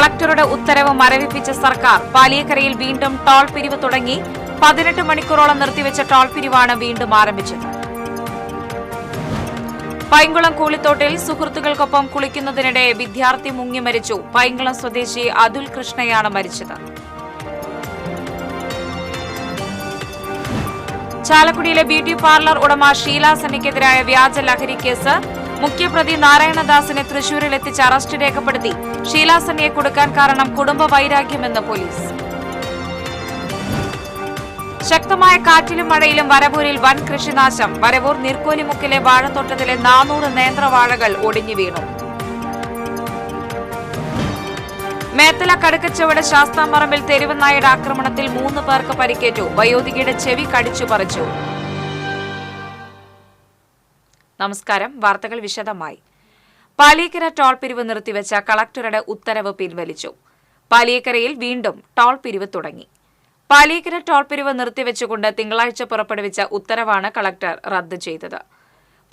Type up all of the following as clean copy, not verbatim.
കളക്ടറുടെ ഉത്തരവ് മരവിപ്പിച്ച സർക്കാർ. പാലിയേക്കരയിൽ വീണ്ടും ടോൾ പിരിവ് തുടങ്ങി. 18 മണിക്കൂറോളം നിർത്തിവെച്ച ടോൾ പിരിവാണ് വീണ്ടും ആരംഭിച്ചത്. പൈങ്കുളം കൂളിത്തോട്ടിൽ സുഹൃത്തുക്കൾക്കൊപ്പം കുളിക്കുന്നതിനിടെ വിദ്യാർത്ഥി മുങ്ങി മരിച്ചു. പൈങ്കുളം സ്വദേശി അതുൽ കൃഷ്ണയാണ് മരിച്ചത്. ചാലക്കുടിയിലെ ബ്യൂട്ടി പാർലർ ഉടമ ഷീല സണ്ണിക്കെതിരായ വ്യാജ ലഹരി കേസ്. മുഖ്യപ്രതി നാരായണദാസിനെ തൃശൂരിൽ എത്തിച്ച് അറസ്റ്റ് രേഖപ്പെടുത്തി. ഷീല സണ്ണിയെ കൊടുക്കാൻ കാരണം കുടുംബ വൈരാഗ്യമെന്ന് പോലീസ്. ശക്തമായ കാറ്റിലും മഴയിലും വരവൂരിൽ വൻ കൃഷിനാശം. വരവൂർ നീർക്കോലിമുക്കിലെ വാഴത്തോട്ടത്തിലെ 400 നേന്ത്രവാഴകൾ ഒടിഞ്ഞു വീണു. മേത്തല കടുക്കച്ചവട് ശാസ്താംപറമ്പിൽ തെരുവ് നായയുടെ ആക്രമണത്തിൽ 3 പേർക്ക് പരിക്കേറ്റു. വയോധികയുടെ ചെവി കടിച്ചു പറിച്ചു. നമസ്കാരം. വാർത്തകൾ വിശദമായി. പാലിയേക്കര ടോൾ പിരിവ് നിർത്തിവെച്ച കളക്ടറുടെ ഉത്തരവ് പിൻവലിച്ചു. പാലിയേക്കരയിൽ വീണ്ടും ടോൾ പിരിവ് തുടങ്ങി. പാലിയേക്കര ടോൾ പിരിവ് നിർത്തിവെച്ചുകൊണ്ട് തിങ്കളാഴ്ച പുറപ്പെടുവിച്ച ഉത്തരവാണ് കളക്ടർ റദ്ദ് ചെയ്തത്.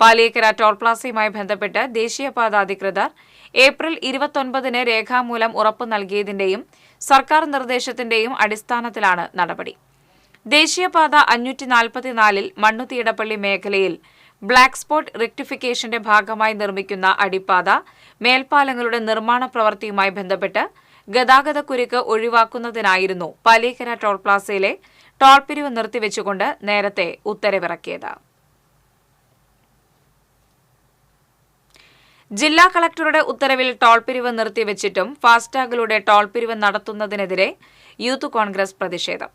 പാലിയേക്കര ടോൾ പ്ലാസയുമായി ബന്ധപ്പെട്ട് ദേശീയപാത അധികൃതർ ഏപ്രിൽ 29-ന് രേഖാമൂലം ഉറപ്പു നൽകിയതിന്റെയും സർക്കാർ നിർദ്ദേശത്തിന്റെയും അടിസ്ഥാനത്തിലാണ് നടപടി. ദേശീയപാത 544-ൽ മണ്ണുതീടപ്പള്ളി മേഖലയിൽ ബ്ലാക്ക് സ്പോട്ട് റെക്ടിഫിക്കേഷന്റെ ഭാഗമായി നിർമ്മിക്കുന്ന അടിപ്പാത മേൽപ്പാലങ്ങളുടെ നിർമ്മാണ പ്രവൃത്തിയുമായി ബന്ധപ്പെട്ട് ഗതാഗതക്കുരുക്ക് ഒഴിവാക്കുന്നതിനായിരുന്നു പാലിയേക്കര ടോൾ പ്ലാസയിലെ ടോൾ പിരിവ് നിർത്തിവെച്ചുകൊണ്ട് നേരത്തെ ഉത്തരവിറക്കിയത്. ജില്ലാ കളക്ടറുടെ ഉത്തരവിൽ ടോൾ പിരിവ് നിർത്തിവെച്ചിട്ടും ഫാസ്ടാഗിലൂടെ ടോൾ പിരിവ് നടത്തുന്നതിനെതിരെ യൂത്ത് കോൺഗ്രസ് പ്രതിഷേധം.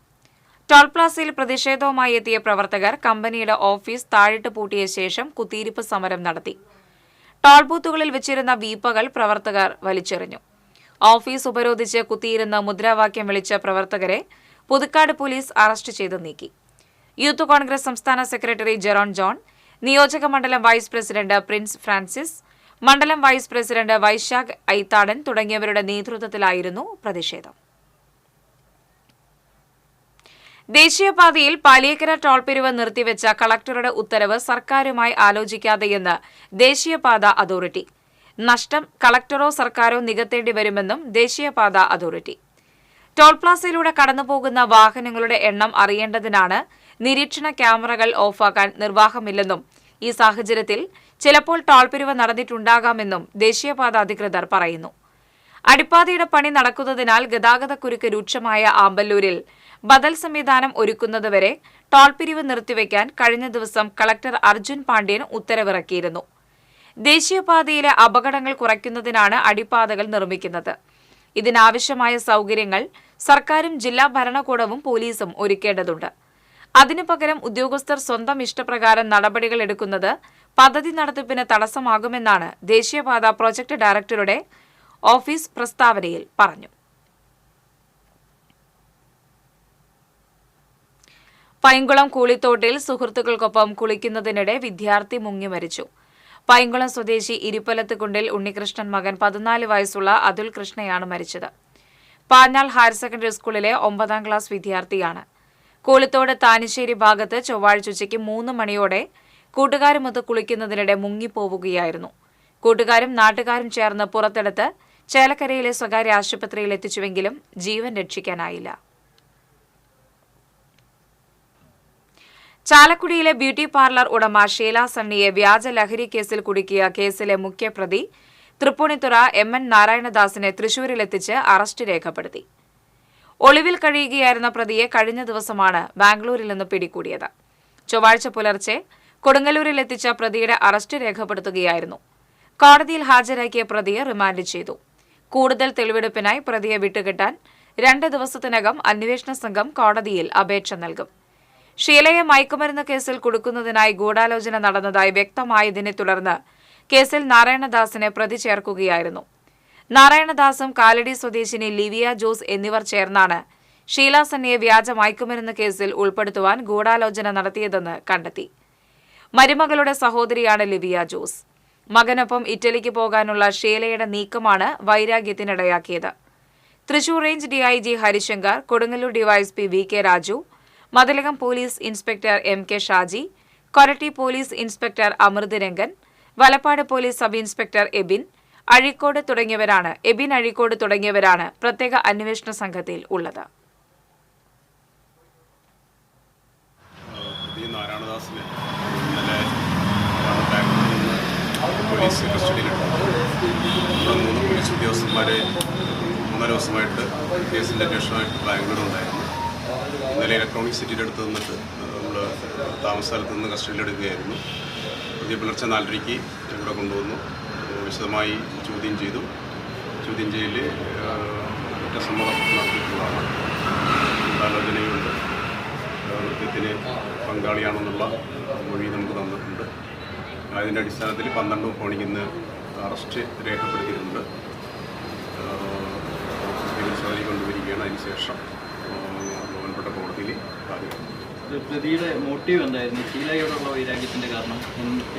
ടോൾ പ്ലാസയിൽ പ്രതിഷേധവുമായി എത്തിയ പ്രവർത്തകർ കമ്പനിയുടെ ഓഫീസ് താഴിട്ട് പൂട്ടിയ ശേഷം കുത്തിയിരിപ്പ് സമരം നടത്തി. ടോൾ ബൂത്തുകളിൽ വെച്ചിരുന്ന വീപ്പകൾ പ്രവർത്തകർ വലിച്ചെറിഞ്ഞു. ഓഫീസ് ഉപരോധിച്ച് കുത്തിയിരുന്ന് മുദ്രാവാക്യം വിളിച്ച പ്രവർത്തകരെ പുതുക്കാട് പോലീസ് അറസ്റ്റ് ചെയ്ത് നീക്കി. യൂത്ത് കോൺഗ്രസ് സംസ്ഥാന സെക്രട്ടറി ജെറോൺ ജോൺ, നിയോജക മണ്ഡലം വൈസ് പ്രസിഡന്റ് പ്രിൻസ് ഫ്രാൻസിസ്, മണ്ഡലം വൈസ് പ്രസിഡന്റ് വൈശാഖ് ഐത്താടൻ തുടങ്ങിയവരുടെ നേതൃത്വത്തിലായിരുന്നു പ്രതിഷേധം. ദേശീയപാതയിൽ പാലിയേക്കര ടോൾ പിരിവ് നിർത്തിവെച്ച കളക്ടറുടെ ഉത്തരവ് സർക്കാരുമായി ആലോചിക്കാതെയെന്ന് ദേശീയപാത അതോറിറ്റി. നഷ്ടം കളക്ടറോ സർക്കാരോ നികത്തേണ്ടി വരുമെന്നും ദേശീയപാത അതോറിറ്റി. ടോൾ പ്ലാസയിലൂടെ കടന്നുപോകുന്ന വാഹനങ്ങളുടെ എണ്ണം അറിയേണ്ടതിനാണ് നിരീക്ഷണ ക്യാമറകൾ ഓഫാക്കാൻ നിർവാഹമില്ലെന്നും ഈ സാഹചര്യത്തിൽ ചിലപ്പോൾ ടോൾ പിരിവ് നടന്നിട്ടുണ്ടാകാമെന്നും ദേശീയപാത അധികൃതർ പറയുന്നു. അടിപ്പാതയുടെ പണി നടക്കുന്നതിനാൽ ഗതാഗതക്കുരുക്ക് രൂക്ഷമായ ആമ്പല്ലൂരിൽ ബദൽ സംവിധാനം ഒരുക്കുന്നതുവരെ ടോൾ പിരിവ് നിർത്തിവെക്കാൻ കഴിഞ്ഞ ദിവസം കളക്ടർ അർജുൻ പാണ്ഡ്യൻ ഉത്തരവിറക്കിയിരുന്നു. ദേശീയപാതയിലെ അപകടങ്ങൾ കുറയ്ക്കുന്നതിനാണ് അടിപ്പാതകൾ നിർമ്മിക്കുന്നത്. ഇതിനാവശ്യമായ സൌകര്യങ്ങൾ സർക്കാരും ജില്ലാ ഭരണകൂടവും പോലീസും ഒരുക്കേണ്ടതുണ്ട്. അതിനു പകരം ഉദ്യോഗസ്ഥർ സ്വന്തം ഇഷ്ടപ്രകാരം നടപടികൾ എടുക്കുന്നത് പദ്ധതി നടത്തിപ്പിന് തടസ്സമാകുമെന്നാണ് ദേശീയപാത പ്രൊജക്ട് ഡയറക്ടറുടെ ഓഫീസ് പ്രസ്താവനയിൽ പറഞ്ഞു. പൈങ്കുളം കൂളിത്തോട്ടിൽ സുഹൃത്തുക്കൾക്കൊപ്പം കുളിക്കുന്നതിനിടെ വിദ്യാർത്ഥി മുങ്ങി മരിച്ചു. പൈങ്കുളം സ്വദേശി ഇരിപ്പലത്തുകുണ്ടിൽ ഉണ്ണികൃഷ്ണൻ മകൻ 14 വയസ്സുള്ള അതുൽ കൃഷ്ണയാണ് മരിച്ചത്. പാഞ്ഞാൾ ഹയർ സെക്കൻഡറി സ്കൂളിലെ 9ാം ക്ലാസ് വിദ്യാർത്ഥിയാണ്. കൂളിത്തോട് താനിശ്ശേരി ഭാഗത്ത് ചൊവ്വാഴ്ച ഉച്ചയ്ക്ക് 3 മണിയോടെ കൂട്ടുകാരുമൊത്ത് കുളിക്കുന്നതിനിടെ മുങ്ങിപ്പോവുകയായിരുന്നു. കൂട്ടുകാരും നാട്ടുകാരും ചേർന്ന് പുറത്തെടുത്ത് ചേലക്കരയിലെ സ്വകാര്യ ആശുപത്രിയിൽ എത്തിച്ചുവെങ്കിലും ജീവൻ രക്ഷിക്കാനായില്ല. ചാലക്കുടിയിലെ ബ്യൂട്ടി പാർലർ ഉടമ ഷീല സണ്ണിയെ വ്യാജ ലഹരി കേസിൽ കുടുക്കിയ കേസിലെ മുഖ്യപ്രതി തൃപ്പൂണിത്തുറ MN നാരായണദാസിനെ തൃശൂരിലെത്തിച്ച് അറസ്റ്റ് രേഖപ്പെടുത്തി. ഒളിവിൽ കഴിയുകയായിരുന്ന പ്രതിയെ കഴിഞ്ഞ ദിവസമാണ് ബാംഗ്ലൂരിൽ നിന്ന് പിടികൂടിയത്. ചൊവ്വാഴ്ച പുലർച്ചെ കൊടുങ്ങല്ലൂരിലെത്തിച്ച പ്രതിയുടെ അറസ്റ്റ് രേഖപ്പെടുത്തുകയായിരുന്നു. കോടതിയിൽ ഹാജരാക്കിയ പ്രതിയെ റിമാൻഡ് ചെയ്തു. കൂടുതൽ തെളിവെടുപ്പിനായി പ്രതിയെ വിട്ടുകിട്ടാൻ 2 ദിവസത്തിനകം അന്വേഷണ സംഘം കോടതിയിൽ അപേക്ഷ നൽകും. ഷീലയെ മയക്കുമരുന്ന് കേസിൽ കുടുക്കുന്നതിനായി ഗൂഢാലോചന നടന്നതായി വ്യക്തമായതിനെ തുടർന്ന് കേസിൽ നാരായണദാസിനെ പ്രതി ചേർക്കുകയായിരുന്നു. നാരായണദാസും കാലടി സ്വദേശിനി ലിവിയ ജോസ് എന്നിവർ ചേർന്നാണ് ഷീല സണ്ണിയെ വ്യാജ മയക്കുമരുന്ന് കേസിൽ ഉൾപ്പെടുത്തുവാൻ ഗൂഢാലോചന നടത്തിയതെന്ന് കണ്ടെത്തി. മരുമകളുടെ സഹോദരിയാണ് ലിവിയ ജോസ്. മകനൊപ്പം ഇറ്റലിക്ക് പോകാനുള്ള ഷീലയുടെ നീക്കമാണ് വൈരാഗ്യത്തിനിടയാക്കിയത്. Thrissur range DIG Harishankar, Kodungallur DYSP VK Raju, Mathilakam police inspector MK Shaji, Koratty police inspector Amrit Rangan, Valappad police sub inspector Ebin, Azhikode തുടങ്ങിയവരാണ് എബിൻ അഴീക്കോട് തുടങ്ങിയവരാണ് പ്രത്യേക അന്വേഷണ സംഘത്തിൽ ഉള്ളത്. നാരായണദാസിനെ ഇന്നലെ പോലീസ് കസ്റ്റഡിയിലെടുത്തു. 3 പോലീസ് ഉദ്യോഗസ്ഥന്മാരെ 3 ദിവസമായിട്ട് കേസിൻ്റെ അന്വേഷണമായിട്ട് ബാംഗ്ലൂരുണ്ടായിരുന്നു. ഇന്നലെ ഇലക്ട്രോണിക് സിറ്റിയുടെ അടുത്ത് നിന്നിട്ട് നമ്മൾ താമസ സ്ഥലത്ത് നിന്ന് കസ്റ്റഡിയിലെടുക്കുകയായിരുന്നു. പുലർച്ചെ 4:30 ഇവിടെ കൊണ്ടുവന്നു. വിശദമായി ചോദ്യം ചെയ്തു. ചോദ്യം ചെയ്യൽ കുറ്റസമ്മതം നടത്തിയിട്ടുള്ളതാണ്. ആലോചനയുണ്ട്, കൃത്യത്തിന് പങ്കാളിയാണെന്നുള്ള മൊഴി നമുക്ക് തന്നിട്ടുണ്ട്. അതിൻ്റെ അടിസ്ഥാനത്തിൽ 12 ഇന്ന് അറസ്റ്റ് രേഖപ്പെടുത്തിയിട്ടുണ്ട്. പരിശോധന കൊണ്ടുവരികയാണ്. അതിനുശേഷം ബഹുമാനപ്പെട്ട കോടതിയിൽ ഹാജരാക്കും. പ്രതിയുടെ മോട്ടീവ് എന്തായിരുന്നു? ഷീലയോടുള്ള വൈരാഗ്യത്തിൻ്റെ കാരണം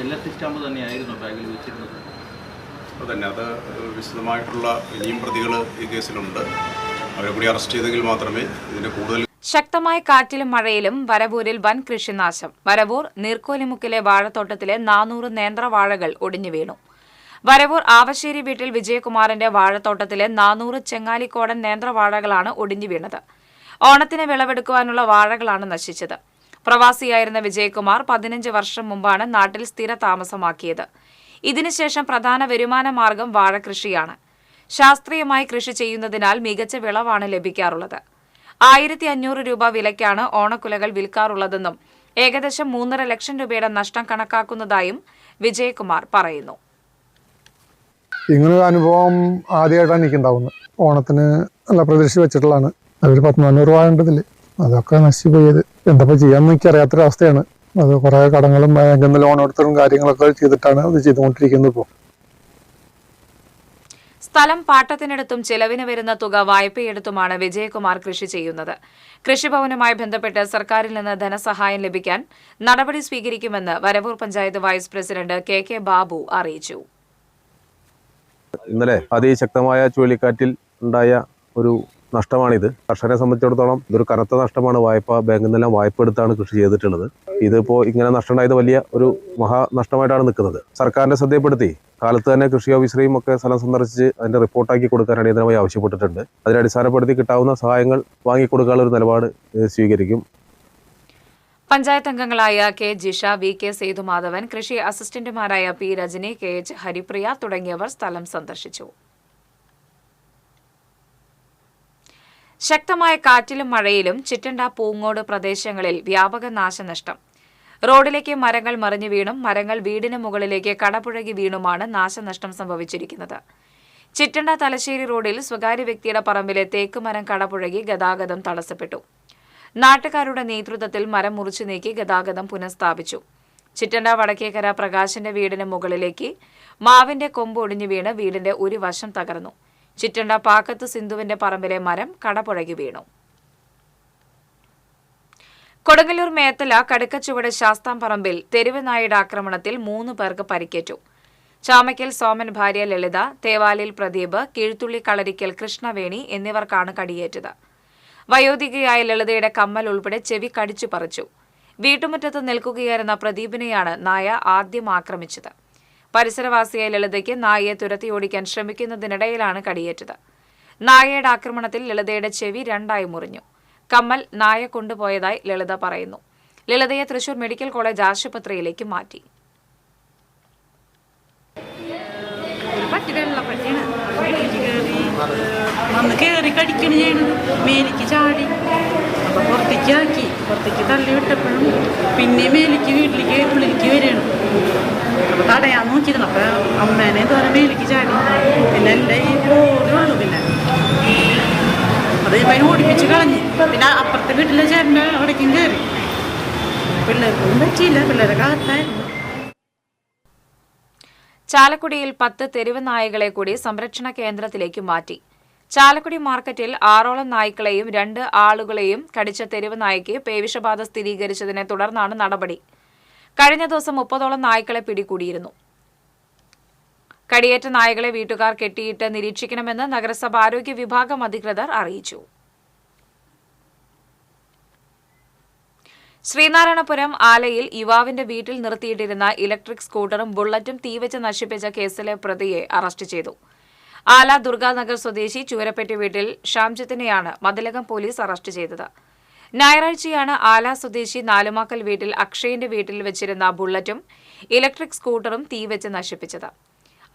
LSD സ്റ്റാമ്പ് തന്നെയായിരുന്നു ബാഗിൽ വെച്ചിരുന്നത്. അതന്നെ, അത് വിശദമായിട്ടുള്ള ഇനിയും പ്രതികൾ ഈ കേസിലുണ്ട്. അവരെ കൂടി അറസ്റ്റ് ചെയ്തെങ്കിൽ മാത്രമേ ഇതിൻ്റെ കൂടുതൽ. ശക്തമായ കാറ്റിലും മഴയിലും വരവൂരിൽ വൻ കൃഷിനാശം. വരവൂർ നീർക്കോലിമുക്കിലെ വാഴത്തോട്ടത്തിലെ 400 നേന്ത്രവാഴകൾ ഒടിഞ്ഞു വീണു. വരവൂർ ആവശ്ശേരി വീട്ടിൽ വിജയകുമാറിന്റെ വാഴത്തോട്ടത്തിലെ 400 ചെങ്ങാലിക്കോടൻ നേന്ത്രവാഴകളാണ് ഒടിഞ്ഞു വീണത്. ഓണത്തിന് വിളവെടുക്കുവാനുള്ള വാഴകളാണ് നശിച്ചത്. പ്രവാസിയായിരുന്ന വിജയകുമാർ 15 വർഷം മുമ്പാണ് നാട്ടിൽ സ്ഥിര താമസമാക്കിയത്. ഇതിനുശേഷം പ്രധാന വരുമാന മാർഗം വാഴകൃഷിയാണ്. ശാസ്ത്രീയമായി കൃഷി ചെയ്യുന്നതിനാൽ മികച്ച വിളവാണ് ലഭിക്കാറുള്ളത്. 1500 രൂപ വിലയ്ക്കാണ് ഓണക്കുലകൾ വിൽക്കാറുള്ളതെന്നും ഏകദേശം 3.5 ലക്ഷം രൂപയുടെ നഷ്ടം കണക്കാക്കുന്നതായും വിജയകുമാർ പറയുന്നു. ഇങ്ങനൊരു അനുഭവം ആദ്യമായിട്ടാണ് എനിക്കുണ്ടാവുന്നത്. ഓണത്തിന് നല്ല പ്രതീക്ഷിച്ച് വെച്ചിട്ടുള്ളതാണ്. അതൊരു 1400 രൂപ ഉണ്ടതില്, അതൊക്കെ നശിച്ചു പോയത്. എന്താ ചെയ്യാന്ന് എനിക്കറിയാത്തൊരവസ്ഥയാണ്. അത് കുറെ കടങ്ങളും ബാങ്കിൽ നിന്ന് ലോൺ എടുത്തതും കാര്യങ്ങളൊക്കെ ചെയ്തിട്ടാണ് അത് ചെയ്തുകൊണ്ടിരിക്കുന്നത്. ഇപ്പോൾ സ്ഥലം പാട്ടത്തിനെടുത്തും ചെലവിന് വരുന്ന തുക വായ്പയെടുത്തുമാണ് വിജയകുമാർ കൃഷി ചെയ്യുന്നത്. കൃഷിഭവനുമായി ബന്ധപ്പെട്ട് സർക്കാരിൽ നിന്ന് ധനസഹായം ലഭിക്കാൻ നടപടി സ്വീകരിക്കുമെന്ന് Varavoor panchayat vice president KK Babu അറിയിച്ചു. ഇന്നലെ അതിശക്തമായ ചുഴലിക്കാറ്റിൽ ഉണ്ടായ ഒരു നഷ്ടമാണിത്. കർഷകരെ സംബന്ധിച്ചിടത്തോളം ഇതൊരു കനത്ത നഷ്ടമാണ്. ബാങ്കിൽ നിന്നെല്ലാം വായ്പ എടുത്താണ് കൃഷി ചെയ്തിട്ടുള്ളത്. ഇതിപ്പോൾ ഇങ്ങനെ നഷ്ടമുണ്ടായത് വലിയ ഒരു മഹാനഷ്ടമായിട്ടാണ് നിൽക്കുന്നത്. സർക്കാരിന്റെ ശ്രദ്ധപ്പെടുത്തി കാലത്ത് തന്നെ കൃഷി ഓഫീസറെയും ഒക്കെ സ്ഥലം സന്ദർശിച്ച് അതിന്റെ റിപ്പോർട്ടാക്കി കൊടുക്കാൻ അടിയന്തരമായി ആവശ്യപ്പെട്ടിട്ടുണ്ട്. അതിനെ അടിസ്ഥാനപ്പെടുത്തി കിട്ടാവുന്ന സഹായങ്ങൾ വാങ്ങിക്കൊടുക്കാനുള്ള ഒരു നിലപാട് സ്വീകരിക്കും. പഞ്ചായത്ത് അംഗങ്ങളായ K ജിഷ, VK സേതുമാധവൻ, കൃഷി അസിസ്റ്റന്റുമാരായ P രജനി, KH ഹരിപ്രിയ തുടങ്ങിയവർ സ്ഥലം സന്ദർശിച്ചു. ശക്തമായ കാറ്റിലും മഴയിലും ചിറ്റണ്ട, പൂങ്ങോട് പ്രദേശങ്ങളിൽ വ്യാപക നാശനഷ്ടം. റോഡിലേക്ക് മരങ്ങൾ മറിഞ്ഞു വീണും മരങ്ങൾ വീടിന് മുകളിലേക്ക് കടപുഴകി വീണുമാണ് നാശനഷ്ടം സംഭവിച്ചിരിക്കുന്നത്. ചിറ്റണ്ട തലശ്ശേരി റോഡിൽ സ്വകാര്യ വ്യക്തിയുടെ പറമ്പിലെ തേക്ക് മരം കടപുഴകി ഗതാഗതം തടസ്സപ്പെട്ടു. നാട്ടുകാരുടെ നേതൃത്വത്തിൽ മരം മുറിച്ചു നീക്കി ഗതാഗതം പുനഃസ്ഥാപിച്ചു. ചിറ്റണ്ട വടക്കേക്കര പ്രകാശിന്റെ വീടിന് മുകളിലേക്ക് മാവിന്റെ കൊമ്പ് ഒടിഞ്ഞു വീണ് വീടിന്റെ ഒരു വശം തകർന്നു. ചിറ്റണ്ട പാക്കത്ത് സിന്ധുവിന്റെ പറമ്പിലെ മരം കടപുഴകി വീണു. കൊടുങ്ങല്ലൂർ മേത്തല കടുക്കച്ചുവട് ശാസ്താംപറമ്പിൽ തെരുവ് നായയുടെ ആക്രമണത്തിൽ 3 പേർക്ക് പരിക്കേറ്റു. ചാമയ്ക്കൽ സോമൻ ഭാര്യ ലളിത, തേവാലിൽ പ്രദീപ്, കീഴ്ത്തുള്ളി കളരിക്കൽ കൃഷ്ണവേണി എന്നിവർക്കാണ് കടിയേറ്റത്. വയോധികയായ ലളിതയുടെ കമ്മൽ ഉൾപ്പെടെ ചെവി കടിച്ചു പറിച്ചു. വീട്ടുമുറ്റത്ത് നിൽക്കുകയായിരുന്ന പ്രദീപിനെയാണ് നായ ആദ്യം ആക്രമിച്ചത്. പരിസരവാസിയായ ലളിതയ്ക്ക് നായയെ തുരത്തിയോടിക്കാൻ ശ്രമിക്കുന്നതിനിടയിലാണ് കടിയേറ്റത്. നായയുടെ ആക്രമണത്തിൽ ലളിതയുടെ ചെവി 2ആയി മുറിഞ്ഞു. കമ്മൽ നായ കൊണ്ടുപോയതായി ലളിത പറയുന്നു. ലളിതയെ തൃശൂർ മെഡിക്കൽ കോളേജ് ആശുപത്രിയിലേക്ക് മാറ്റി. പുറത്തേക്ക് തള്ളി വിട്ടപ്പോഴും പിന്നെ മേലേക്ക് വീട്ടിലേക്ക് ഉള്ളിലേക്ക് വരികയാണ്. അപ്പൊ തടയാൻ നോക്കിയിരുന്നു. അപ്പൊ അമ്മേനെ തോന്നെ മേലേക്ക് ചാടി. പിന്നെ എൻ്റെ ഈ പോറുള്ളൂ. പിന്നെ അത് അതിന് ഓടിപ്പിച്ച് കളഞ്ഞ്. പിന്നെ അപ്പുറത്തെ വീട്ടിലെ ചേട്ടൻ്റെ അവിടേക്കും കയറി. പിള്ളേർക്കൊന്നും പറ്റിയില്ല, പിള്ളേരെ കാത്തായിരുന്നു. ചാലക്കുടിയിൽ 10 തെരുവ് നായകളെ കൂടി സംരക്ഷണ കേന്ദ്രത്തിലേക്ക് മാറ്റി. ചാലക്കുടി മാർക്കറ്റിൽ 6ഓളം നായ്ക്കളെയും 2 ആളുകളെയും കടിച്ച തെരുവ് നായ്ക്ക് പേവിഷബാധ സ്ഥിരീകരിച്ചതിനെ തുടർന്നാണ് നടപടി. കഴിഞ്ഞ ദിവസം 30ഓളം നായ്ക്കളെ പിടികൂടിയിരുന്നു. കടിയേറ്റ നായകളെ വീട്ടുകാർ കെട്ടിയിട്ട് നിരീക്ഷിക്കണമെന്ന് നഗരസഭ ആരോഗ്യ വിഭാഗം അധികൃതർ അറിയിച്ചു. ശ്രീനാരായണപുരം ആലയിൽ യുവാവിന്റെ വീട്ടിൽ നിർത്തിയിട്ടിരുന്ന ഇലക്ട്രിക് സ്കൂട്ടറും ബുള്ളറ്റും തീവച്ച് നശിപ്പിച്ച കേസിലെ പ്രതിയെ അറസ്റ്റ് ചെയ്തു. ആല ദുർഗാനഗർ സ്വദേശി ചൂരപ്പെട്ടി വീട്ടിൽ ഷാംജിത്തിനെയാണ് മതിലകം പോലീസ് അറസ്റ്റ് ചെയ്തത്. ഞായറാഴ്ചയാണ് ആല സ്വദേശി നാലുമാക്കൽ വീട്ടിൽ അക്ഷയിന്റെ വീട്ടിൽ വെച്ചിരുന്ന ബുള്ളറ്റും ഇലക്ട്രിക് സ്കൂട്ടറും തീവച്ച് നശിപ്പിച്ചത്.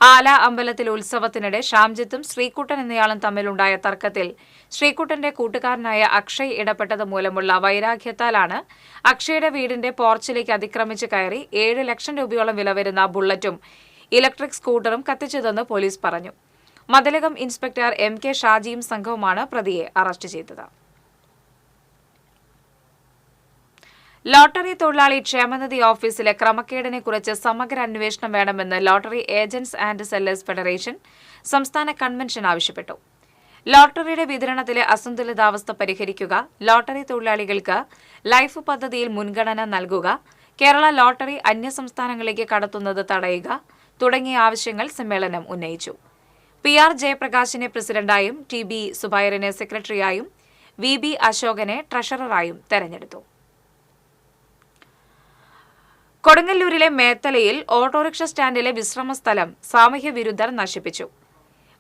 ആല അമ്പലത്തിൽ ഉത്സവത്തിനിടെ ഷാംജിത്തും ശ്രീകുട്ടൻ എന്നയാളും തമ്മിലുണ്ടായ തർക്കത്തിൽ ശ്രീകുട്ടന്റെ കൂട്ടുകാരനായ അക്ഷയ് ഇടപെട്ടത് മൂലമുള്ള വൈരാഗ്യത്താലാണ് അക്ഷയുടെ വീടിന്റെ പോർച്ചിലേക്ക് അതിക്രമിച്ച് കയറി 7 ലക്ഷം രൂപയോളം വില വരുന്ന ബുള്ളറ്റും ഇലക്ട്രിക് സ്കൂട്ടറും കത്തിച്ചതെന്ന് പോലീസ് പറഞ്ഞു. മതിലകം ഇൻസ്പെക്ടർ MK ഷാജിയും സംഘവുമാണ് പ്രതിയെ അറസ്റ്റ് ചെയ്തത്. ലോട്ടറി തൊഴിലാളി ക്ഷേമനിധി ഓഫീസിലെ ക്രമക്കേടിനെക്കുറിച്ച് സമഗ്ര അന്വേഷണം വേണമെന്ന് lottery agents and sellers federation സംസ്ഥാന കൺവെൻഷൻ ആവശ്യപ്പെട്ടു. ലോട്ടറിയുടെ വിതരണത്തിലെ അസന്തുലിതാവസ്ഥ പരിഹരിക്കുക, ലോട്ടറി തൊഴിലാളികൾക്ക് ലൈഫ് പദ്ധതിയിൽ മുൻഗണന നൽകുക, കേരള ലോട്ടറി അന്യസംസ്ഥാനങ്ങളിലേക്ക് കടത്തുന്നത് തടയുക തുടങ്ങിയ ആവശ്യങ്ങൾ സമ്മേളനം ഉന്നയിച്ചു. PR ജയപ്രകാശിനെ പ്രസിഡന്റായും TB സുബൈറിനെ സെക്രട്ടറിയായും VB അശോകനെ ട്രഷററായും തെരഞ്ഞെടുത്തു. കൊടുങ്ങല്ലൂരിലെ മേത്തലയിൽ ഓട്ടോറിക്ഷ സ്റ്റാൻഡിലെ വിശ്രമസ്ഥലം സാമൂഹ്യ വിരുദ്ധർ നശിപ്പിച്ചു.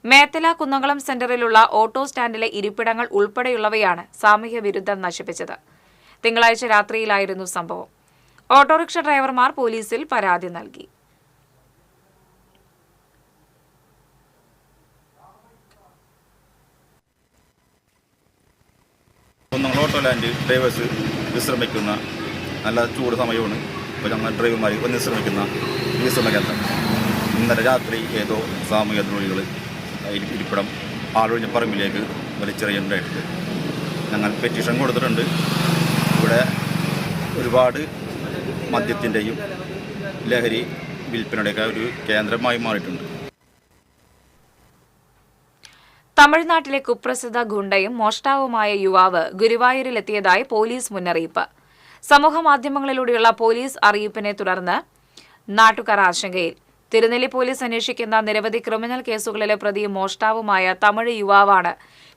മേത്തല കുന്നംകുളം സെന്ററിലുള്ള ഓട്ടോ സ്റ്റാൻഡിലെ ഇരിപ്പിടങ്ങൾ ഉൾപ്പെടെയുള്ളവയാണ് സാമൂഹ്യ വിരുദ്ധർ നശിപ്പിച്ചത്. തിങ്കളാഴ്ച രാത്രിയിലായിരുന്നു സംഭവം. ഓട്ടോറിക്ഷ ഡ്രൈവർമാർ പോലീസിൽ പരാതി നൽകി. കുന്നംകുളം ഓട്ടോ ലാൻഡ് ഡ്രൈവേഴ്സ് വിശ്രമിക്കുന്ന നല്ല ചൂട് സമയമാണ്. ഇപ്പോൾ ഞങ്ങൾ ഡ്രൈവർമാർ ഒന്ന് വിശ്രമിക്കുന്ന വിശ്രമ കേന്ദ്രം. ഇന്നലെ രാത്രി ഏതോ സാമൂഹിക ദ്രോഹികൾ ഇരിപ്പിടം ആളൊഴിഞ്ഞ പറമ്പിലേക്ക് വലിച്ചെറിയുണ്ടായിട്ടുണ്ട്. ഞങ്ങൾ പെറ്റീഷൻ കൊടുത്തിട്ടുണ്ട്. ഇവിടെ ഒരുപാട് മദ്യത്തിൻ്റെയും ലഹരി വിൽപ്പനയുടെയൊക്കെ ഒരു കേന്ദ്രമായി മാറിയിട്ടുണ്ട്. തമിഴ്നാട്ടിലെ കുപ്രസിദ്ധ ഗുണ്ടയും മോഷ്ടാവുമായ യുവാവ് ഗുരുവായൂരിലെത്തിയതായി പോലീസ് മുന്നറിയിപ്പ്. സമൂഹമാധ്യമങ്ങളിലൂടെയുള്ള പോലീസ് അറിയിപ്പിനെ തുടർന്ന് നാട്ടുകാർ ആശങ്കയിൽ. തിരുനെല്ലി പോലീസ് അന്വേഷിക്കുന്ന നിരവധി ക്രിമിനൽ കേസുകളിലെ പ്രതിയും മോഷ്ടാവുമായ തമിഴ് യുവാവാണ്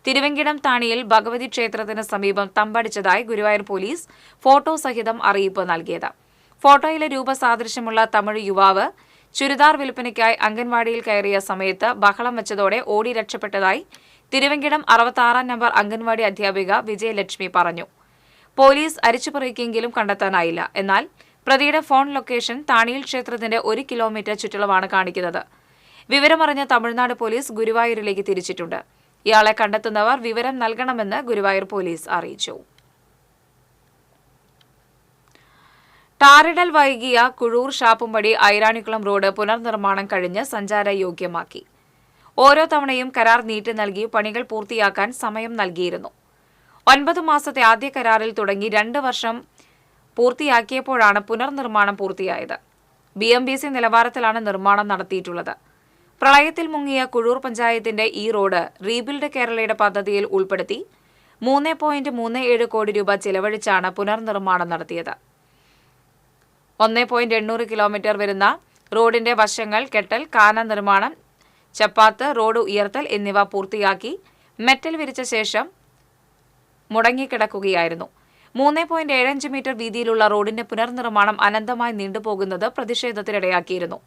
തിരുവെങ്കിടം താണിയിൽ ഭഗവതി ക്ഷേത്രത്തിന് സമീപം തമ്പടിച്ചതായി ഗുരുവായൂർ പോലീസ് ഫോട്ടോ സഹിതം അറിയിപ്പ് നൽകിയത്. ഫോട്ടോയിലെ രൂപസാദൃശ്യമുള്ള തമിഴ് യുവാവ് ചുരിദാർ വിൽപ്പനയ്ക്കായി അംഗൻവാടിയിൽ കയറിയ സമയത്ത് ബഹളം വെച്ചതോടെ ഓടി രക്ഷപ്പെട്ടതായി തിരുവെങ്കിടം 66 നമ്പർ അംഗൻവാടി അധ്യാപിക വിജയലക്ഷ്മി പറഞ്ഞു. പോലീസ് അരിച്ചുപറിക്കെങ്കിലും കണ്ടെത്താനായില്ല. എന്നാൽ പ്രതിയുടെ ഫോൺ ലൊക്കേഷൻ താണിയിൽ ക്ഷേത്രത്തിന്റെ 1 കിലോമീറ്റർ ചുറ്റളവാണ് കാണിക്കുന്നത്. വിവരമറിഞ്ഞ തമിഴ്നാട് പോലീസ് ഗുരുവായൂരിലേക്ക് തിരിച്ചിട്ടുണ്ട്. ഇയാളെ കണ്ടെത്തുന്നവർ വിവരം നൽകണമെന്ന് ഗുരുവായൂർ പോലീസ് അറിയിച്ചു. ടാറിടൽ വൈകിയ കുഴൂർ ഷാപ്പുംപടി ഐരാണിക്കുളം റോഡ് പുനർനിർമ്മാണം കഴിഞ്ഞ് സഞ്ചാരയോഗ്യമാക്കി. ഓരോ തവണയും കരാർ നീട്ടി നൽകി പണികൾ പൂർത്തിയാക്കാൻ സമയം നൽകിയിരുന്നു. 9 മാസത്തെ ആദ്യ കരാറിൽ തുടങ്ങി 2 വർഷം പൂർത്തിയാക്കിയപ്പോഴാണ് പുനർനിർമ്മാണം പൂർത്തിയായത്. BMBC നിലവാരത്തിലാണ് നിർമ്മാണം നടത്തിയിട്ടുള്ളത്. പ്രളയത്തിൽ മുങ്ങിയ കുഴൂർ പഞ്ചായത്തിന്റെ ഈ റോഡ് റീബിൽഡ് കേരളയുടെ പദ്ധതിയിൽ ഉൾപ്പെടുത്തി 3.37 കോടി രൂപ ചെലവഴിച്ചാണ് പുനർനിർമ്മാണം നടത്തിയത്. 1.800 കിലോമീറ്റർ വരുന്ന റോഡിന്റെ വശങ്ങൾ കെട്ടൽ, കാന നിർമ്മാണം, ചപ്പാത്ത്, റോഡ് ഉയർത്തൽ എന്നിവ പൂർത്തിയാക്കി മെറ്റൽ വിരിച്ച ശേഷം മുടങ്ങിക്കിടക്കുകയായിരുന്നു. 3.75 മീറ്റർ വീതിയിലുള്ള റോഡിന്റെ പുനർനിർമ്മാണം അനന്തമായി നീണ്ടുപോകുന്നത് പ്രതിഷേധത്തിനിടയാക്കിയിരുന്നു.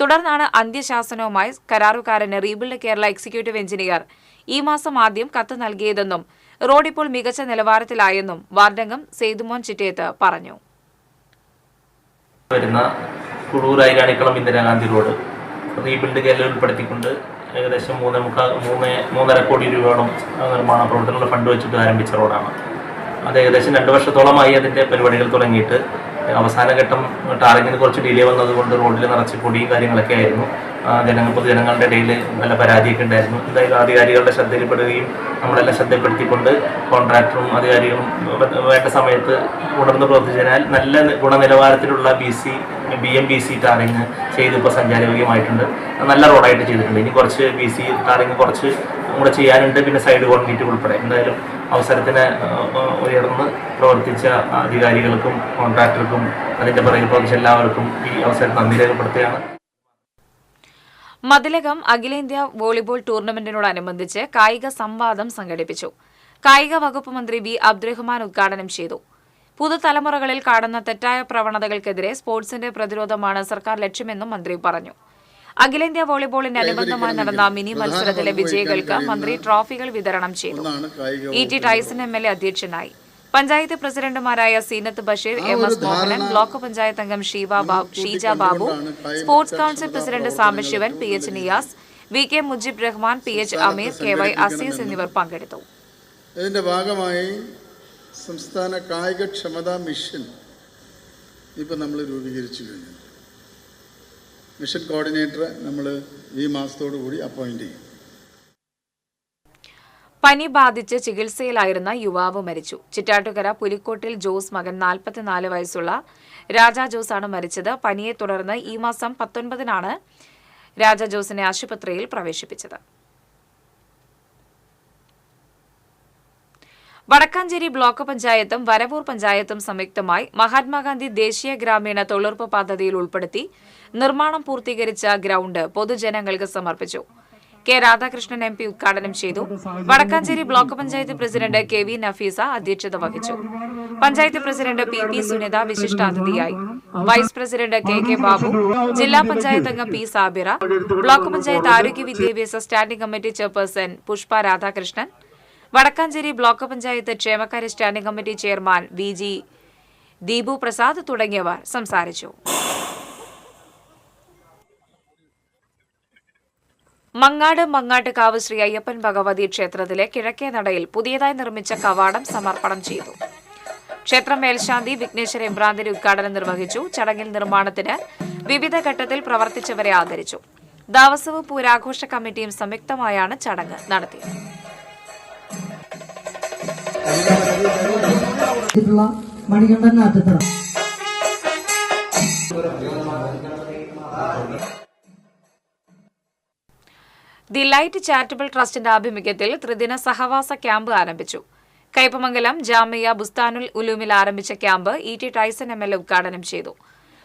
തുടർന്നാണ് അന്ത്യശാസനവുമായി കരാറുകാരന് റീബിൽഡ് കേരള എക്സിക്യൂട്ടീവ് എഞ്ചിനീയർ ഈ മാസം ആദ്യം കത്ത് നൽകിയതെന്നും റോഡ് ഇപ്പോൾ മികച്ച നിലവാരത്തിലായെന്നും വാർഡംഗം സെയ്തുമോൻ ചിറ്റേത്ത് പറഞ്ഞു. വരുന്ന കുഴൂർ ഐരാണിക്കുളം ഇന്ദിരാഗാന്ധി റോഡ് റീബിൽഡ് കേരള ഉൾപ്പെടുത്തിക്കൊണ്ട് ഏകദേശം 3.5 കോടി രൂപയോളം നിർമ്മാണ പ്രവർത്തനങ്ങളുടെ ഫണ്ട് വെച്ചിട്ട് ആരംഭിച്ച റോഡാണ്. അത് ഏകദേശം 2 വർഷത്തോളമായി അതിൻ്റെ പരിപാടികൾ തുടങ്ങിയിട്ട് അവസാന ഘട്ടം ടാറിങ്ങിന് കുറച്ച് ഡിലേ വന്നതുകൊണ്ട് റോഡിൽ നിറച്ച് പൊടിയും കാര്യങ്ങളൊക്കെ ആയിരുന്നു. പൊതുജനങ്ങളുടെ ഇടയിൽ നല്ല പരാതിയൊക്കെ ഉണ്ടായിരുന്നു. എന്തായാലും അധികാരികളുടെ ശ്രദ്ധയിൽപ്പെടുകയും നമ്മളെല്ലാം ശ്രദ്ധപ്പെടുത്തിക്കൊണ്ട് കോൺട്രാക്ടറും അധികാരികളും വേണ്ട സമയത്ത് ഉണർന്ന് പ്രവർത്തിച്ചതിനാൽ നല്ല ഗുണനിലവാരത്തിലുള്ള BMBC ടാറിങ് ചെയ്ത് ഇപ്പോൾ സഞ്ചാരയോഗ്യമായിട്ടുണ്ട്. നല്ല റോഡായിട്ട് ചെയ്തിട്ടുണ്ട്. ഇനി കുറച്ച് BC ടാറിങ് കുറച്ച് കൂടെ ചെയ്യാനുണ്ട്. പിന്നെ സൈഡ് കോൺക്രീറ്റ് ഉൾപ്പെടെ. എന്തായാലും അവസരത്തിന് ഉയർന്ന് പ്രവർത്തിച്ച അധികാരികൾക്കും കോൺട്രാക്ടർക്കും അതിൻ്റെ പുറകിൽ പ്രവർത്തിച്ച എല്ലാവർക്കും ഈ അവസരം നന്ദി രേഖപ്പെടുത്തുകയാണ്. മതിലകം അഖിലേന്ത്യാ വോളിബോൾ ടൂർണമെന്റിനോടനുബന്ധിച്ച് കായിക സംവാദം സംഘടിപ്പിച്ചു. കായിക വകുപ്പ് മന്ത്രി V. അബ്ദുറഹ്മാൻ ഉദ്ഘാടനം ചെയ്തു. പുതുതലമുറകളിൽ കാണുന്ന തെറ്റായ പ്രവണതകൾക്കെതിരെ സ്പോർട്സിന്റെ പ്രതിരോധമാണ് സർക്കാർ ലക്ഷ്യമെന്നും മന്ത്രി പറഞ്ഞു. അഖിലേന്ത്യാ വോളിബോളിന് അനുബന്ധമായി നടന്ന മിനി മത്സരത്തിലെ വിജയികൾക്ക് മന്ത്രി ട്രോഫികൾ വിതരണം ചെയ്തു. ഇ.ടി. Tyson MLA. അധ്യക്ഷനായി. പഞ്ചായത്ത് പ്രസിഡന്റുമാരായ സീനത്ത് ബഷീർ, എം.എസ്. മോഹനൻ, ബ്ലോക്ക് പഞ്ചായത്ത് അംഗം Sheeja Babu, sports council president Sambasivan, P H. Niyas, V K. Mujeeb Rahman, P H. Ameer, K Y. Azeez എന്നിവർ പങ്കെടുത്തു. ഇതിന്റെ ഭാഗമായി സംസ്ഥാന കായികക്ഷമതാ മിഷൻ ഇപ്പം നമ്മൾ രൂപീകരിച്ചു കഴിഞ്ഞു. മിഷൻ കോർഡിനേറ്ററെ നമ്മൾ ഈ മാസത്തോടു കൂടി അപ്പോയിന്റ് ചെയ്യും. പനി ബാധിച്ച് ചികിത്സയിലായിരുന്ന യുവാവ് മരിച്ചു. ചിറ്റാറ്റുകര പുലിക്കോട്ടിൽ ജോസ് മകൻ 44 വയസ്സുള്ള രാജ ജോസാണ് മരിച്ചത്. പനിയെ തുടർന്ന് ഈ മാസം 19-നാണ് രാജ ജോസിനെ ആശുപത്രിയിൽ പ്രവേശിപ്പിച്ചത്. വടക്കാഞ്ചേരി ബ്ലോക്ക് പഞ്ചായത്തും വരവൂർ പഞ്ചായത്തും സംയുക്തമായി മഹാത്മാഗാന്ധി ദേശീയ ഗ്രാമീണ തൊഴിലുറപ്പ് പദ്ധതിയിൽ ഉൾപ്പെടുത്തി നിർമ്മാണം പൂർത്തീകരിച്ച ഗ്രൌണ്ട് പൊതുജനങ്ങൾക്ക് സമർപ്പിച്ചു. കെ രാധാകൃഷ്ണൻ എം പി ഉദ്ഘാടനം ചെയ്തു. Vadakkanchery block panchayat president K V Nafeesa അധ്യക്ഷത വഹിച്ചു. Panchayat president P P Sunitha വിശിഷ്ടാതിഥിയായി. Vice president K K Babu, ജില്ലാ പഞ്ചായത്ത് അംഗം പി സാബിറ, ബ്ലോക്ക് പഞ്ചായത്ത് ആരോഗ്യ വിദ്യാഭ്യാസ standing committee chairperson Pushpa Radhakrishnan, Vadakkanchery block panchayat ക്ഷേമകാര്യ standing committee chairman V G Deepu Prasad തുടങ്ങിയവർ സംസാരിച്ചു. മങ്ങാട്ടുകാവ് ശ്രീ അയ്യപ്പൻ ഭഗവതി ക്ഷേത്രത്തിലെ കിഴക്കേ നടയിൽ പുതിയതായി നിർമ്മിച്ച കവാടം സമർപ്പണം ചെയ്തു. ക്ഷേത്രം മേൽശാന്തി വിഘ്നേശ്വര എമ്പ്രാന്തിരി ഉദ്ഘാടനം നിർവഹിച്ചു. ചടങ്ങിൽ നിർമ്മാണത്തിന് വിവിധ ഘട്ടത്തിൽ പ്രവർത്തിച്ചവരെ ആദരിച്ചു. ദേവസ്വം പൂരാഘോഷ കമ്മിറ്റിയും സംയുക്തമായാണ് ചടങ്ങ് നടത്തിയത്. ദി ലൈറ്റ് ചാരിറ്റബിൾ ട്രസ്റ്റിന്റെ ആഭിമുഖ്യത്തിൽ ത്രിദിന സഹവാസ ക്യാമ്പ് ആരംഭിച്ചു. കയ്പമംഗലം ജാമിയ ബുസ്താനുൽ ഉലൂമിൽ ആരംഭിച്ച ക്യാമ്പ് ഇ.ടി. Tyson MLA. ഉദ്ഘാടനം ചെയ്തു.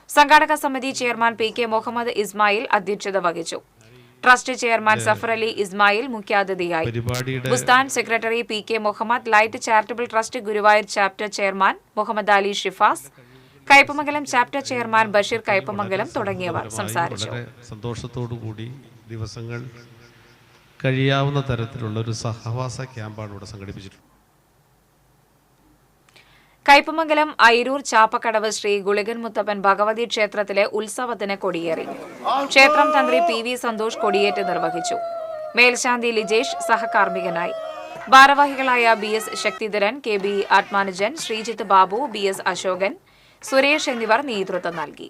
സംഘാടക സമിതി chairman P K Muhammad Ismail അധ്യക്ഷത വഹിച്ചു. ട്രസ്റ്റ് ചെയർമാൻ സഫർ അലി ഇസ്മായിൽ മുഖ്യാതിഥിയായി. Bustan secretary P K Muhammad, light charitable trust Guruvayur chapter chairman Muhammad Ali Shifas, Kaipamangalam chapter chairman Basheer Kaipamangalam തുടങ്ങിയവർ സംസാരിച്ചു. സന്തോഷത്തോടുകൂടി ദിവസങ്ങൾ കഴിയാവുന്ന തരത്തിലുള്ള ഒരു സഹവാസ ക്യാമ്പാണ് ഇവിടെ സംഘടിപ്പിച്ചിട്ടുള്ളത്. കയ്പമംഗലം ഐരൂർ ചാപ്പക്കടവ് ശ്രീ ഗുളികൻ മുത്തപ്പൻ ഭഗവതി ക്ഷേത്രത്തിലെ ഉത്സവത്തിന് കൊടിയേറി. ക്ഷേത്രം തന്ത്രി പി വി സന്തോഷ് കൊടിയേറ്റ് നിർവഹിച്ചു. മേൽശാന്തി ലിജേഷ് സഹകാർമ്മികനായി. ഭാരവാഹികളായ B S Sakthidharan, K B Athmanujan, Sreejith Babu, B S Ashokan, Suresh എന്നിവർ നേതൃത്വം നൽകി.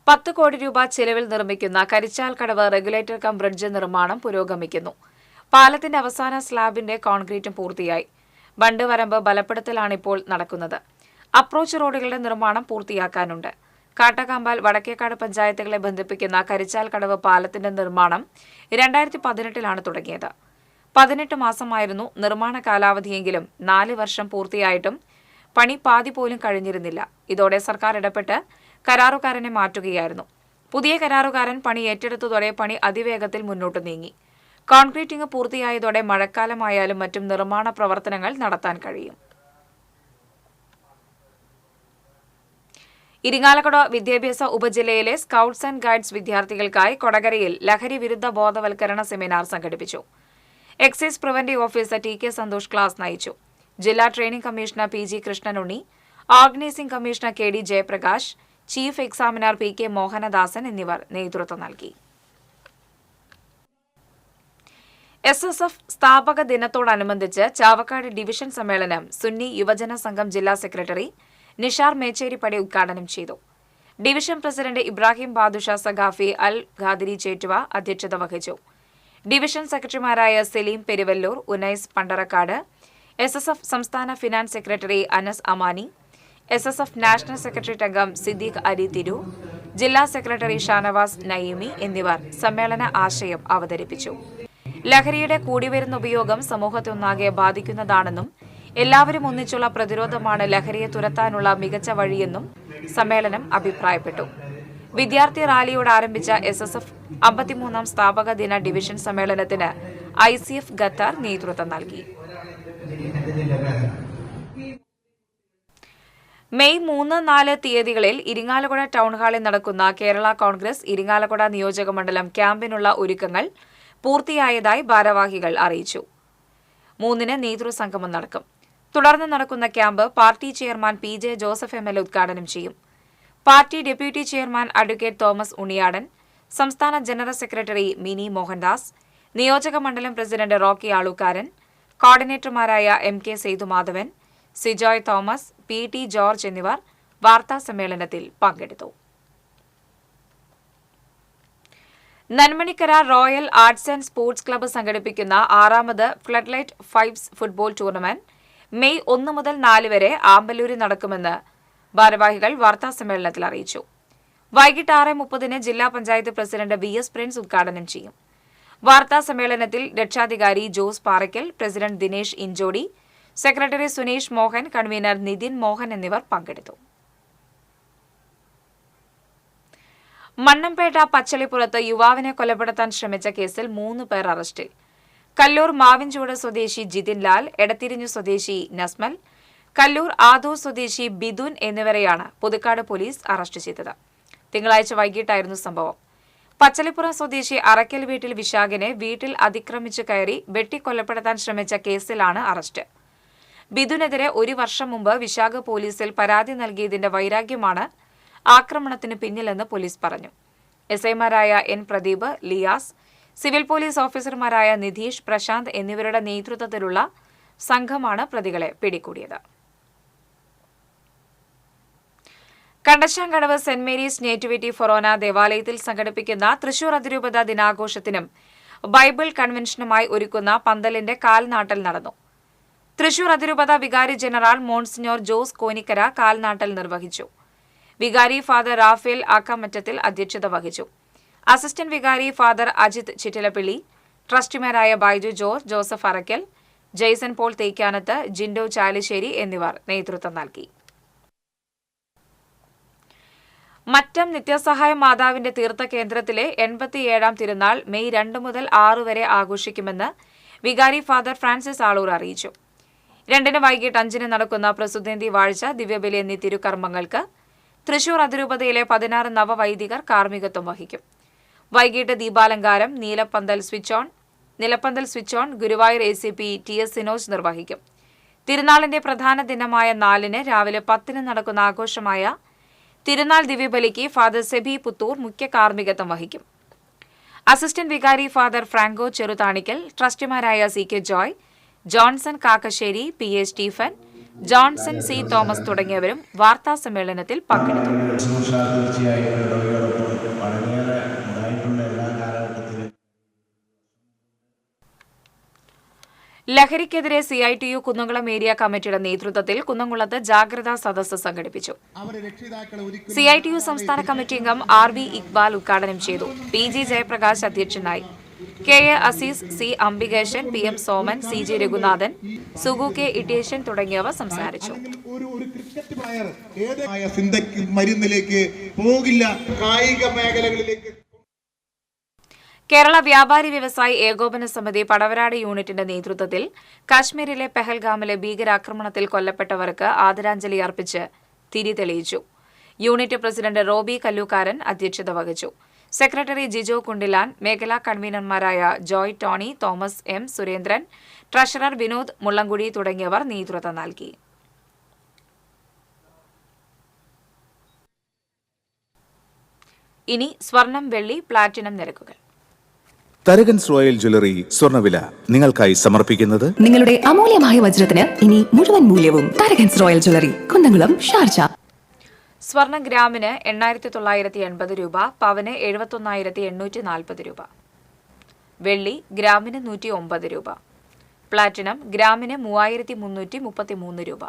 ₹10 കോടി ചെലവിൽ നിർമ്മിക്കുന്ന കരിച്ചാൽക്കടവ് റെഗുലേറ്റർ കം ബ്രിഡ്ജ് നിർമ്മാണം പുരോഗമിക്കുന്നു. പാലത്തിന്റെ അവസാന സ്ലാബിന്റെ കോൺക്രീറ്റും പൂർത്തിയായി. ബണ്ട് വരമ്പ് ബലപ്പെടുത്തലാണിപ്പോൾ നടക്കുന്നത്. അപ്രോച്ച് റോഡുകളുടെ നിർമ്മാണം പൂർത്തിയാക്കാനുണ്ട്. കാട്ടകാമ്പാൽ, വടക്കേക്കാട് പഞ്ചായത്തുകളെ ബന്ധിപ്പിക്കുന്ന കരിച്ചാൽക്കടവ് പാലത്തിന്റെ നിർമ്മാണം 2018-ലാണ് തുടങ്ങിയത്. 18 മാസമായിരുന്നു നിർമ്മാണ കാലാവധിയെങ്കിലും 4 വർഷം പൂർത്തിയായിട്ടും പണി പാതി പോലും കഴിഞ്ഞിരുന്നില്ല. ഇതോടെ സർക്കാർ ഇടപെട്ട് കരാറുകാരനെ മാറ്റുകയായിരുന്നു. പുതിയ കരാറുകാരൻ പണി ഏറ്റെടുത്തതോടെ പണി അതിവേഗത്തിൽ മുന്നോട്ട് നീങ്ങി. കോൺക്രീറ്റിംഗ് പൂർത്തിയായതോടെ മഴക്കാലമായാലും മറ്റും നിർമ്മാണ പ്രവർത്തനങ്ങൾ നടത്താൻ കഴിയും. ഇരിങ്ങാലക്കുട വിദ്യാഭ്യാസ ഉപജില്ലയിലെ സ്കൌട്ട്സ് ആൻഡ് ഗൈഡ്സ് വിദ്യാർത്ഥികൾക്കായി കൊടകരയിൽ ലഹരി വിരുദ്ധ ബോധവൽക്കരണ സെമിനാർ സംഘടിപ്പിച്ചു. Excise preventive officer T K Santhosh class നയിച്ചു. ജില്ലാ training commissioner P G Krishnanunni, organising commissioner K D Jayaprakash, chief examiner P K Mohanadasan എന്നിവർ നേതൃത്വം നൽകി. SSF സ്ഥാപക ദിനത്തോടനുബന്ധിച്ച് ചാവക്കാട് ഡിവിഷൻ സമ്മേളനം സുന്നി യുവജന സംഘം ജില്ലാ സെക്രട്ടറി നിഷാർ മേച്ചേരിപ്പടി ഉദ്ഘാടനം ചെയ്തു. ഡിവിഷൻ പ്രസിഡന്റ് ഇബ്രാഹിം ബാദുഷ സഖാഫി അൽ ഖാദിരി ചേറ്റുവ അധ്യക്ഷത വഹിച്ചു. ഡിവിഷൻ സെക്രട്ടറിമാരായ സലീം പെരുവല്ലൂർ, ഉനൈസ് പണ്ടറക്കാട്, SSF സംസ്ഥാന finance secretary Anas Amani, SSF national secretariat അംഗം സിദ്ദീഖ് അലി തിരു, ജില്ലാ സെക്രട്ടറി ഷാനവാസ് നയീമി എന്നിവർ സമ്മേളന ആശയം അവതരിപ്പിച്ചു. ലഹരിയുടെ കൂടിവരുന്ന ഉപയോഗം സമൂഹത്തെ ഒന്നാകെ ബാധിക്കുന്നതാണെന്നും എല്ലാവരും ഒന്നിച്ചുള്ള പ്രതിരോധമാണ് ലഹരിയെ തുരത്താനുള്ള മികച്ച വഴിയെന്നും സമ്മേളനം അഭിപ്രായപ്പെട്ടു. വിദ്യാർത്ഥി റാലിയോട് ആരംഭിച്ച SSF 53ാം സ്ഥാപക ദിന ഡിവിഷൻ സമ്മേളനത്തിന് ICF ഖത്തർ നേതൃത്വം നൽകി. മെയ് 3-4 തീയതികളിൽ ഇരിങ്ങാലക്കുട ടൗൺഹാളിൽ നടക്കുന്ന കേരള കോൺഗ്രസ് ഇരിങ്ങാലക്കുട നിയോജക മണ്ഡലം ക്യാമ്പിനുള്ള ഒരുക്കങ്ങൾ പൂർത്തിയായതായി ഭാരവാഹികൾ അറിയിച്ചു. 3-ന് നേതൃസംഗമം നടക്കും. തുടർന്ന് നടക്കുന്ന camp party chairman PJ Joseph ML ഉദ്ഘാടനം ചെയ്യും. Party deputy chairman advocate Thomas Unniyadan, സംസ്ഥാന ജനറൽ സെക്രട്ടറി മിനി മോഹൻദാസ്, നിയോജക മണ്ഡലം പ്രസിഡന്റ് റോക്കി ആളൂക്കാരൻ, കോർഡിനേറ്റർമാരായ MK Sethumadhavan, Sijoy Thomas, PT George എന്നിവർ വാർത്താ സമ്മേളനത്തിൽ പങ്കെടുത്തു. Nanmanikkara royal arts and sports club സംഘടിപ്പിക്കുന്ന 6ാമത് floodlight fives football tournament May 1 മുതൽ 4 വരെ ആമ്പല്ലൂരിൽ നടക്കുമെന്ന് ഭാരവാഹികൾ വാർത്താസമ്മേളനത്തിൽ അറിയിച്ചു. വൈകിട്ട് 6:30-ന് ജില്ലാ പഞ്ചായത്ത് പ്രസിഡന്റ് VS പ്രിൻസ് ഉദ്ഘാടനം ചെയ്യും. വാർത്താസമ്മേളനത്തിൽ രക്ഷാധികാരി Jose Parakkal, president Dinesh Inchody, secretary Suneesh Mohan, convener Nithin Mohan എന്നിവർ പങ്കെടുത്തു. മണ്ണമ്പേട്ട പച്ചളിപ്പുറത്ത് യുവാവിനെ കൊലപ്പെടുത്താൻ ശ്രമിച്ച കേസിൽ 3 പേർ അറസ്റ്റിൽ. കല്ലൂർ മാവിൻചൂട് സ്വദേശി ജിതിൻ ലാൽ, എടത്തിരിഞ്ഞു സ്വദേശി നസ്മൽ, കല്ലൂർ ആദൂർ സ്വദേശി ബിദുൻ എന്നിവരെയാണ് പുതുക്കാട് പോലീസ് അറസ്റ്റ് ചെയ്തത്. തിങ്കളാഴ്ച വൈകിട്ടായിരുന്നു സംഭവം. പച്ചളിപ്പുറം സ്വദേശി അറക്കൽ വീട്ടിൽ വിശാഖിനെ വീട്ടിൽ അതിക്രമിച്ചു കയറി വെട്ടിക്കൊലപ്പെടുത്താൻ ശ്രമിച്ച കേസിലാണ് അറസ്റ്റ്. ബിദുനെതിരെ 1 വർഷം മുമ്പ് വിശാഖ് പോലീസിൽ പരാതി നൽകിയതിന്റെ വൈരാഗ്യമാണ് ആക്രമണത്തിന് പിന്നിലെന്ന് പോലീസ് പറഞ്ഞു. SIമാരായ N Pradeep, Liyas, civil police ഓഫീസർമാരായ നിധീഷ്, പ്രശാന്ത് എന്നിവരുടെ നേതൃത്വത്തിലുള്ള സംഘമാണ് പ്രതികളെ പിടികൂടിയത്. Kandassankadavu Saint Mary's nativity forane ദേവാലയത്തിൽ സംഘടിപ്പിക്കുന്ന തൃശൂർ അതിരൂപത ദിനാഘോഷത്തിനും ബൈബിൾ കൺവെൻഷനുമായി ഒരുക്കുന്ന പന്തലിന്റെ കാൽനാട്ടൽ നടന്നു. തൃശൂർ അതിരൂപത വികാരി ജനറൽ മോൺസിഞ്ഞോർ ജോസ് കോനിക്കര കാൽനാട്ടൽ നിർവഹിച്ചു. വികാരി ഫാദർ റാഫേൽ ആക്കാമറ്റത്തിൽ അധ്യക്ഷത വഹിച്ചു. അസിസ്റ്റന്റ് വികാരി ഫാദർ അജിത് ചിറ്റിലപ്പിള്ളി, ട്രസ്റ്റിമാരായ Baiju George, Joseph Arakkal, Jaison Paul Thekkanath, Jindo Chalissery എന്നിവർ നേതൃത്വം നൽകി. മറ്റം നിത്യസഹായ മാതാവിന്റെ തീർത്ഥകേന്ദ്രത്തിലെ 87ാം തിരുനാൾ മെയ് 2 മുതൽ 6 വരെ ആഘോഷിക്കുമെന്ന് വികാരി ഫാദർ ഫ്രാൻസിസ് ആളൂർ അറിയിച്ചു. 2-ന് വൈകിട്ട് 5-ന് നടക്കുന്ന പ്രസുദ്ധേന്തി വാഴ്ച, ദിവ്യബലി എന്നീ തിരുക്കർമ്മങ്ങൾക്ക് തൃശൂർ അതിരൂപതയിലെ 16 നവവൈദികർ കാർമ്മികത്വം വഹിക്കും. വൈകിട്ട് ദീപാലങ്കാരം, നിലപ്പന്തൽ switch on Guruvayur ACP TS Sinoj നിർവഹിക്കും. തിരുനാളിന്റെ പ്രധാന ദിനമായ 4-ന് രാവിലെ 10-ന് നടക്കുന്ന ആഘോഷമായ തിരുനാൾ ദിവ്യബലിക്ക് ഫാദർ സെബി പുത്തൂർ മുഖ്യ കാർമ്മികത്വം വഹിക്കും. അസിസ്റ്റന്റ് വികാരി ഫാദർ ഫ്രാങ്കോ ചെറുതാണിക്കൽ, ട്രസ്റ്റിമാരായ CK Joy, Johnson Kakkassery, PA Stephen, Johnson C Thomas തുടങ്ങിയവരും വാർത്താസമ്മേളനത്തിൽ പങ്കെടുത്തു. ലഹരിക്കെതിരെ CITU കുന്നംകുളം ഏരിയ കമ്മിറ്റിയുടെ നേതൃത്വത്തിൽ കുന്നംകുളത്ത് ജാഗ്രതാ സദസ്സ് സംഘടിപ്പിച്ചു. CITU സംസ്ഥാന കമ്മിറ്റി അംഗം RV ഇക്ബാൽ ഉദ്ഘാടനം ചെയ്തു. PG ജയപ്രകാശ് അധ്യക്ഷനായി. KA Azeez, C Ambikesan, PM Soman, CG Raghunathan, Sugu K ഇട്ടേഷൻ തുടങ്ങിയവർ സംസാരിച്ചു. മരുന്നിലേക്ക് പോകില്ല, കായിക മേഖലകളിലേക്ക്. കേരള വ്യാപാരി വ്യവസായി ഏകോപന സമിതി പടവരാട് യൂണിറ്റിന്റെ നേതൃത്വത്തിൽ കാശ്മീരിലെ പെഹൽഗാമിലെ ഭീകരാക്രമണത്തിൽ കൊല്ലപ്പെട്ടവർക്ക് ആദരാഞ്ജലി അർപ്പിച്ച് തിരി തെളിയിച്ചു. യൂണിറ്റ് പ്രസിഡന്റ് റോബി കല്ലൂക്കാരൻ അധ്യക്ഷത വഹിച്ചു. സെക്രട്ടറി ജിജോ കുണ്ടിലാൻ, മേഖലാ കൺവീനർമാരായ Joy Tony, Thomas M Surendran, treasurer Vinod Mullamkudy തുടങ്ങിയവർ നേതൃത്വം നൽകി. ഇനി സ്വർണം, വെള്ളി, പ്ലാറ്റിനം നിരക്കുകൾ. തരകൻസ് റോയൽ ജ്വല്ലറി സ്വർണ്ണവില നിങ്ങൾക്കായി സമർപ്പിക്കുന്നത് നിങ്ങളുടെ അമൂല്യമായ വജ്രത്തിന് ഇനി മുഴുവൻ മൂല്യവും Tharakans royal jewellery, Kunnamkulam, Sharjah. സ്വർണം ഗ്രാമിന് 8,980 രൂപ, പവന് 71,840 രൂപ. വെള്ളി ഗ്രാമിന് 109 രൂപ. പ്ലാറ്റിനം ഗ്രാമിന് 3333 രൂപ.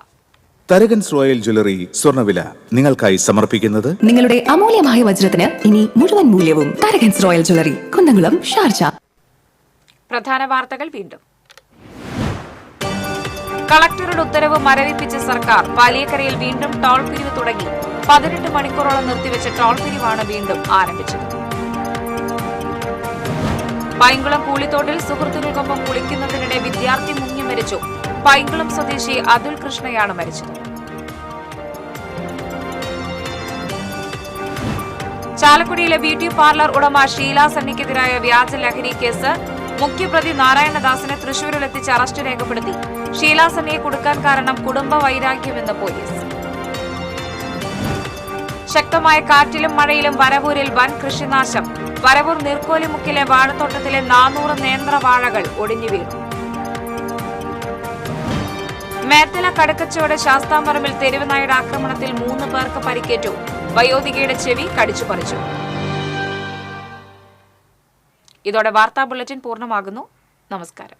തരകൻസ് റോയൽ ജ്വല്ലറി സ്വർണ്ണവില നിങ്ങൾക്കായി സമർപ്പിക്കുന്നത് നിങ്ങളുടെ അമൂല്യമായ വജ്രത്തിന് ഇനി മുഴുവൻ മൂല്യവും Tharakans royal jewellery, Kunnamkulam, Sharjah. പ്രധാന വാർത്തകൾ വീണ്ടും. കളക്ടറുടെ ഉത്തരവ് മരവിപ്പിച്ച സർക്കാർ. പാലിയക്കരയിൽ വീണ്ടും ടോൾ പിരിവ് തുടങ്ങി. 18 മണിക്കൂറോളം നിർത്തിവെച്ച ടോൾ പിരിവാണ് വീണ്ടും ആരംഭിച്ചത്. പൈങ്കുളം കൂളിത്തോട്ടിൽ സുഹൃത്തുക്കൾക്കൊപ്പം കുളിക്കുന്നതിനിടെ വിദ്യാർത്ഥി മുങ്ങി മരിച്ചു. പൈങ്കുളം സ്വദേശി അതുൽ കൃഷ്ണയാണ് മരിച്ചത്. ചാലക്കുടിയിലെ ബ്യൂട്ടി പാർലർ ഉടമ ഷീല സണ്ണിക്കെതിരായ വ്യാജ ലഹരി കേസ്. മുഖ്യപ്രതി നാരായണദാസിനെ തൃശൂരിലെത്തിച്ച് അറസ്റ്റ് രേഖപ്പെടുത്തി. ഷീല സണ്ണിയെ കൊടുക്കാൻ കാരണം കുടുംബ വൈരാഗ്യമെന്ന് പോലീസ്. ശക്തമായ കാറ്റിലും മഴയിലും വരവൂരിൽ വൻ കൃഷിനാശം. വരവൂർ നീർക്കോലിമുക്കിലെ വാഴത്തോട്ടത്തിലെ 400 നേന്ത്രവാഴകൾ ഒടിഞ്ഞു വീണു. മേത്തല കടുക്കച്ചോട് ശാസ്താംപറമ്പിൽ തെരുവ് നായയുടെ ആക്രമണത്തിൽ 3 പേർക്ക് പരിക്കേറ്റു. വയോധികയുടെ ചെവി കടിച്ചു പറിച്ചു. ഇതോടെ വാർത്താ ബുള്ളറ്റിൻ പൂർണ്ണമാകുന്നു. നമസ്കാരം.